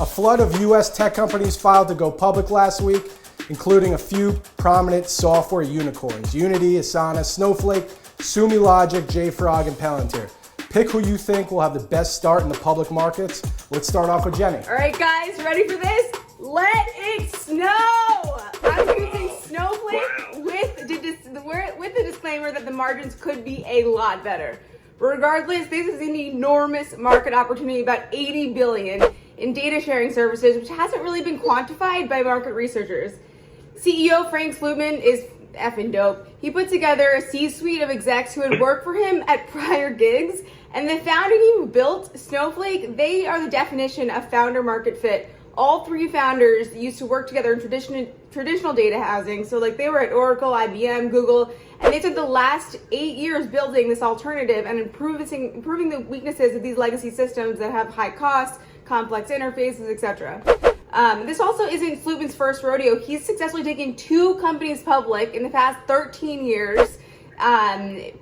A flood of US tech companies filed to go public last week, including a few prominent software unicorns: Unity, Asana, Snowflake, Sumi Logic, JFrog, and Palantir. Pick who you think will have the best start in the public markets. Let's start off with Jenny. All right, guys, ready for this? Let it snow! I'm using Snowflake with the disclaimer that the margins could be a lot better. Regardless, this is an enormous market opportunity, about $80 billion in data sharing services, which hasn't really been quantified by market researchers. CEO Frank Slootman is effing dope. He put together a C-suite of execs who had worked for him at prior gigs, and the founder team who built Snowflake, they are the definition of founder market fit. All three founders used to work together in traditional data housing. So like they were at Oracle, IBM, Google, and they spent the last 8 years building this alternative and improving the weaknesses of these legacy systems that have high costs, complex interfaces, etc. This also isn't Slootman's first rodeo. He's successfully taken 2 companies public in the past 13 years,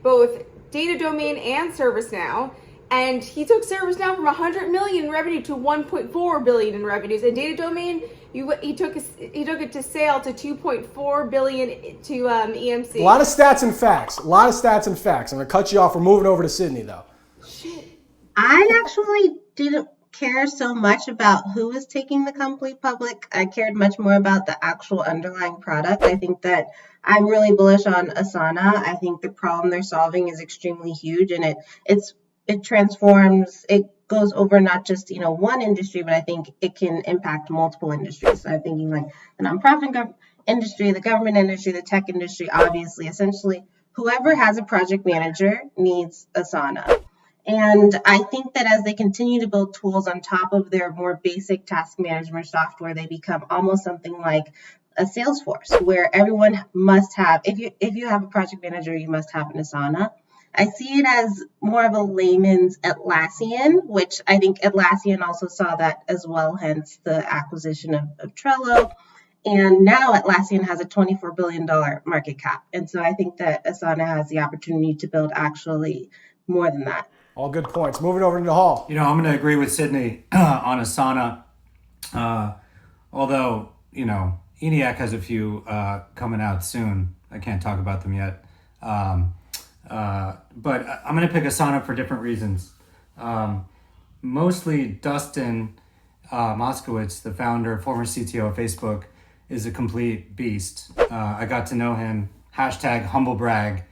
both Data Domain and ServiceNow. And he took ServiceNow from 100 million in revenue to 1.4 billion in revenues. And Data Domain, he took it to sale to 2.4 billion to EMC. A lot of stats and facts. I'm gonna cut you off. We're moving over to Sydney though. Shit. I actually didn't care so much about who was taking the company public. I cared much more about the actual underlying product. I think that I'm really bullish on Asana. I think the problem they're solving is extremely huge, and it transforms, it goes over not just, one industry, but I think it can impact multiple industries. So I'm thinking like the nonprofit industry, the government industry, the tech industry, obviously, essentially, whoever has a project manager needs Asana. And I think that as they continue to build tools on top of their more basic task management software, they become almost something like a Salesforce, where everyone must have, if you have a project manager, you must have an Asana. I see it as more of a layman's Atlassian, which I think Atlassian also saw that as well, hence the acquisition of Trello. And now Atlassian has a $24 billion market cap. And so I think that Asana has the opportunity to build actually more than that. All good points. Moving over to the hall. I'm going to agree with Sydney on Asana. Although, ENIAC has a few coming out soon. I can't talk about them yet. But I'm going to pick Asana for different reasons. Mostly Dustin Moskowitz, the founder, former CTO of Facebook, is a complete beast. I got to know him, #humblebrag,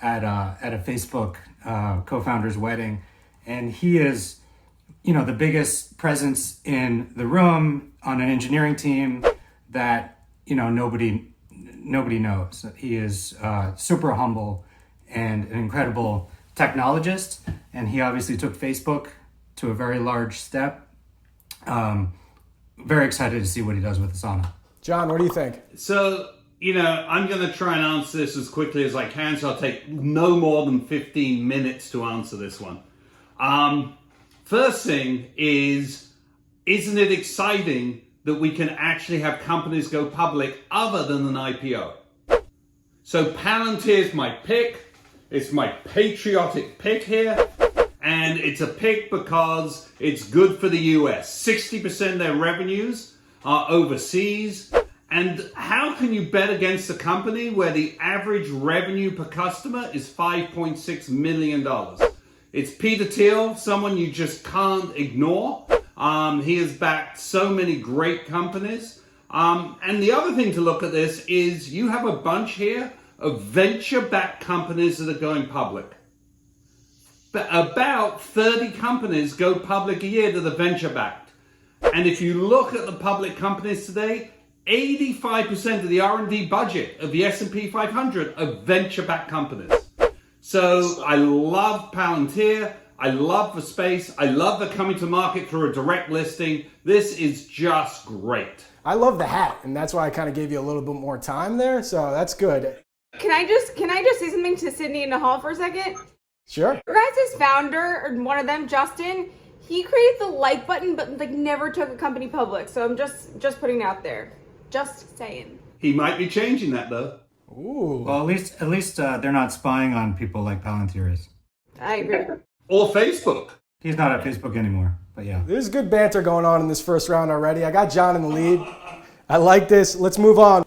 at a Facebook co-founder's wedding. And he is, the biggest presence in the room on an engineering team that, nobody knows. He is super humble and an incredible technologist, and he obviously took Facebook to a very large step. Very excited to see what he does with Asana. John, what do you think? So, I'm going to try and answer this as quickly as I can, so I'll take no more than 15 minutes to answer this one. First thing is, isn't it exciting that we can actually have companies go public other than an IPO? So Palantir's my pick. It's my patriotic pick here, and it's a pick because it's good for the US. 60% of their revenues are overseas, and how can you bet against a company where the average revenue per customer is $5.6 million? It's Peter Thiel, someone you just can't ignore. He has backed so many great companies. And the other thing to look at this is you have a bunch here of venture-backed companies that are going public. But about 30 companies go public a year that are venture-backed. And if you look at the public companies today, 85% of the R&D budget of the S&P 500 are venture-backed companies. So I love Palantir. I love the space. I love the coming to market through a direct listing. This is just great. I love the hat, and that's why I kind of gave you a little bit more time there, so that's good. Can I just say something to Sydney and Nahal for a second? Sure. Your guys' founder, or one of them, Justin, he created the like button, but never took a company public. So I'm just putting it out there. Just saying. He might be changing that though. Ooh. Well, at least they're not spying on people like Palantir is. I agree. Or Facebook. He's not at Facebook anymore. But yeah. There's good banter going on in this first round already. I got John in the lead. I like this. Let's move on.